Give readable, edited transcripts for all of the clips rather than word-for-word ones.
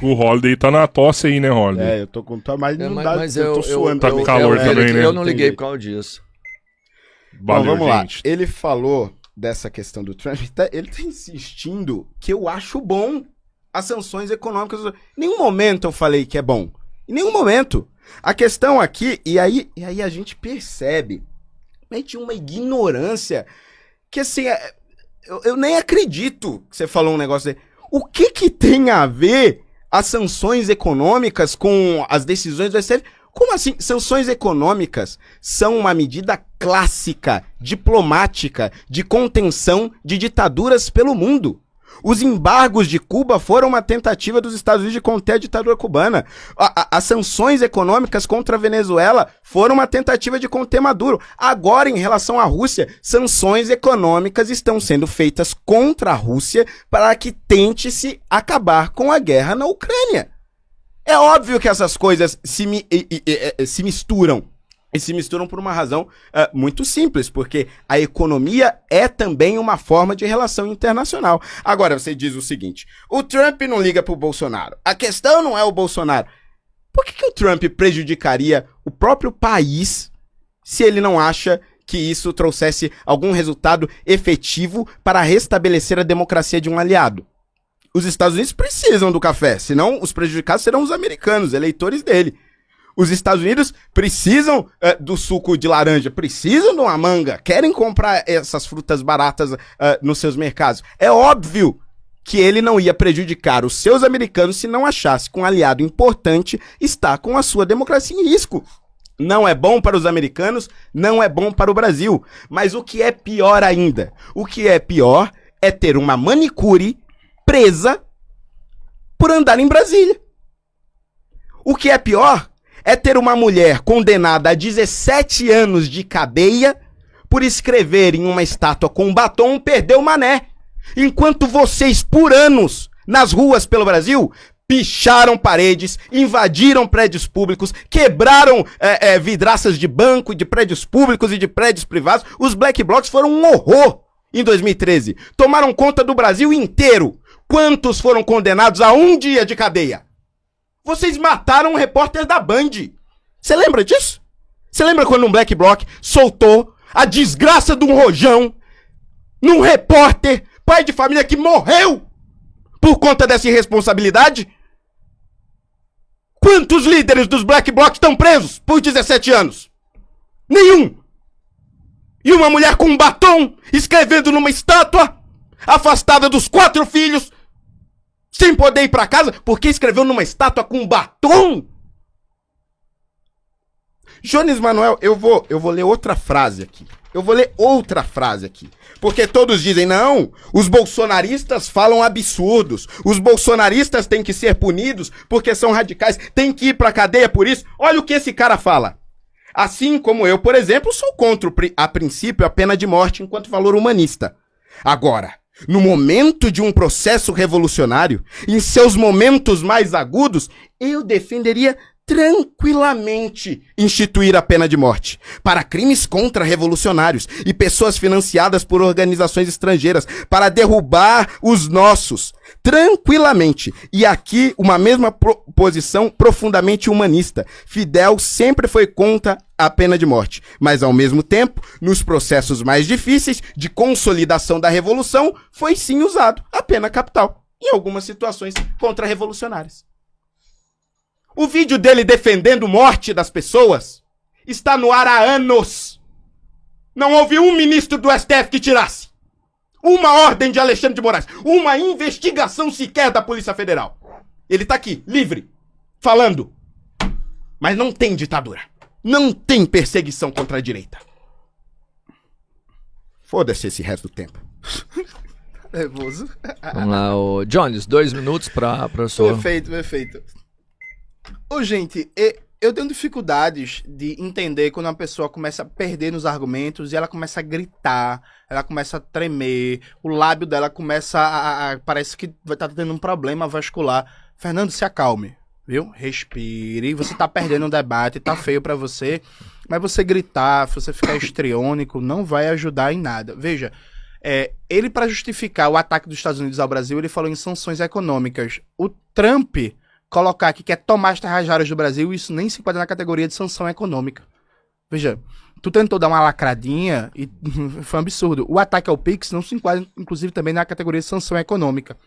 O Holiday tá na tosse aí, né, Holiday? Eu tô com tosse, mas não dá, mas eu tô suando. Tá com calor também, né? Eu não liguei por causa disso. Bom, vamos lá. Gente. Ele falou dessa questão do Trump, ele tá insistindo que eu acho bom as sanções econômicas. Em nenhum momento eu falei que é bom. Em nenhum momento. A questão aqui, e aí a gente percebe de uma ignorância que, assim, eu nem acredito que você falou um negócio aí. O que tem a ver as sanções econômicas com as decisões do STF? Como assim? Sanções econômicas são uma medida clássica, diplomática, de contenção de ditaduras pelo mundo. Os embargos de Cuba foram uma tentativa dos Estados Unidos de conter a ditadura cubana. As sanções econômicas contra a Venezuela foram uma tentativa de conter Maduro. Agora, em relação à Rússia, sanções econômicas estão sendo feitas contra a Rússia para que tente-se acabar com a guerra na Ucrânia. É óbvio que essas coisas se misturam. E se misturam por uma razão muito simples, porque a economia é também uma forma de relação internacional. Agora, você diz o seguinte, o Trump não liga pro Bolsonaro. A questão não é o Bolsonaro. Por que o Trump prejudicaria o próprio país se ele não acha que isso trouxesse algum resultado efetivo para restabelecer a democracia de um aliado? Os Estados Unidos precisam do café, senão os prejudicados serão os americanos, eleitores dele. Os Estados Unidos precisam do suco de laranja, precisam de uma manga, querem comprar essas frutas baratas nos seus mercados. É óbvio que ele não ia prejudicar os seus americanos se não achasse que um aliado importante está com a sua democracia em risco. Não é bom para os americanos, não é bom para o Brasil. Mas o que é pior ainda? O que é pior é ter uma manicure presa por andar em Brasília. O que é pior é ter uma mulher condenada a 17 anos de cadeia por escrever em uma estátua com batom "Perdeu Mané", enquanto vocês, por anos, nas ruas pelo Brasil, picharam paredes, invadiram prédios públicos, quebraram vidraças de banco, de prédios públicos e de prédios privados. Os Black Blocs foram um horror em 2013. Tomaram conta do Brasil inteiro. Quantos foram condenados a 1 dia de cadeia? Vocês mataram um repórter da Band. Você lembra disso? Você lembra quando um Black Bloc soltou a desgraça de um rojão num repórter, pai de família que morreu por conta dessa irresponsabilidade? Quantos líderes dos Black Blocs estão presos por 17 anos? Nenhum. E uma mulher com um batom escrevendo numa estátua, afastada dos 4 filhos, sem poder ir pra casa, porque escreveu numa estátua com batom? Jones Manuel, eu vou ler outra frase aqui. Porque todos dizem, não, os bolsonaristas falam absurdos. Os bolsonaristas têm que ser punidos porque são radicais. Têm que ir pra cadeia por isso. Olha o que esse cara fala. Assim como eu, por exemplo, sou contra, a princípio, a pena de morte enquanto valor humanista. Agora, no momento de um processo revolucionário, em seus momentos mais agudos, eu defenderia tranquilamente instituir a pena de morte para crimes contra-revolucionários e pessoas financiadas por organizações estrangeiras para derrubar os nossos. Tranquilamente. E aqui uma mesma posição profundamente humanista. Fidel sempre foi contra a pena de morte, mas ao mesmo tempo, nos processos mais difíceis de consolidação da revolução, foi sim usado a pena capital em algumas situações contra-revolucionárias. O vídeo dele defendendo morte das pessoas está no ar há anos. Não houve um ministro do STF que tirasse uma ordem de Alexandre de Moraes, uma investigação sequer da Polícia Federal. Ele tá aqui, livre, falando. Mas não tem ditadura. Não tem perseguição contra a direita. Foda-se esse resto do tempo. Nervoso. Vamos lá, o Jones, 2 minutos para sua... Perfeito. Ô, gente, eu tenho dificuldades de entender quando uma pessoa começa a perder nos argumentos e ela começa a gritar, ela começa a tremer, o lábio dela começa parece que vai estar tendo um problema vascular. Fernando, se acalme, viu? Respire, você tá perdendo um debate, tá feio pra você, mas você gritar, você ficar histriônico, não vai ajudar em nada. Veja, Ele, para justificar o ataque dos Estados Unidos ao Brasil, ele falou em sanções econômicas. O Trump colocar que quer tomar as terras raras do Brasil, isso nem se enquadra na categoria de sanção econômica. Veja, tu tentou dar uma lacradinha e foi um absurdo. O ataque ao Pix não se enquadra, inclusive, também na categoria de sanção econômica.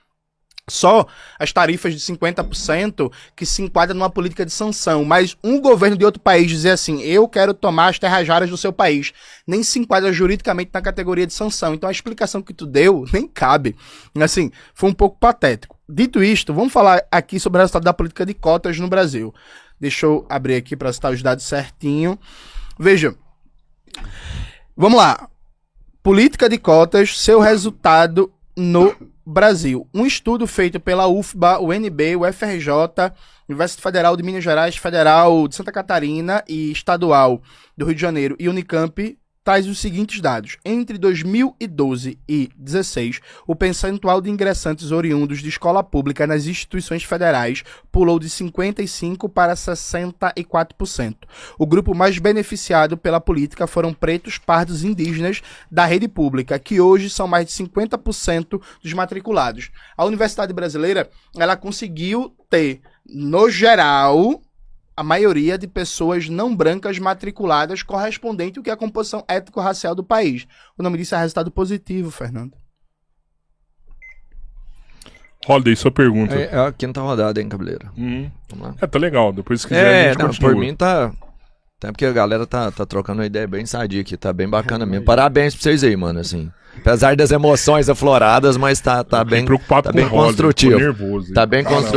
Só as tarifas de 50% que se enquadram numa política de sanção. Mas um governo de outro país dizer assim, eu quero tomar as terras raras do seu país, nem se enquadra juridicamente na categoria de sanção. Então a explicação que tu deu nem cabe. Assim, foi um pouco patético. Dito isto, vamos falar aqui sobre o resultado da política de cotas no Brasil. Deixa eu abrir aqui para citar os dados certinho. Veja. Vamos lá. Política de cotas, seu resultado no Brasil. Um estudo feito pela UFBA, UNB, UFRJ, Universidade Federal de Minas Gerais, Federal de Santa Catarina e Estadual do Rio de Janeiro e Unicamp traz os seguintes dados. Entre 2012 e 2016, o percentual de ingressantes oriundos de escola pública nas instituições federais pulou de 55% para 64%. O grupo mais beneficiado pela política foram pretos, pardos e indígenas da rede pública, que hoje são mais de 50% dos matriculados. A Universidade Brasileira, ela conseguiu ter, no geral, a maioria de pessoas não brancas matriculadas correspondente ao que é a composição étnico-racial do país. O nome disso é resultado positivo, Fernando. Holiday, sua pergunta. É a quinta rodada, hein, Cabeleira? Vamos lá. Tá legal. Depois, se quiser, a gente continua. Por mim tá... Até porque a galera tá trocando uma ideia bem sadia aqui, tá bem bacana mesmo. Parabéns pra vocês aí, mano, assim. Apesar das emoções afloradas, mas tá bem, preocupado tá com bem o Holiday, construtivo. tô nervoso. Tá bem construtivo.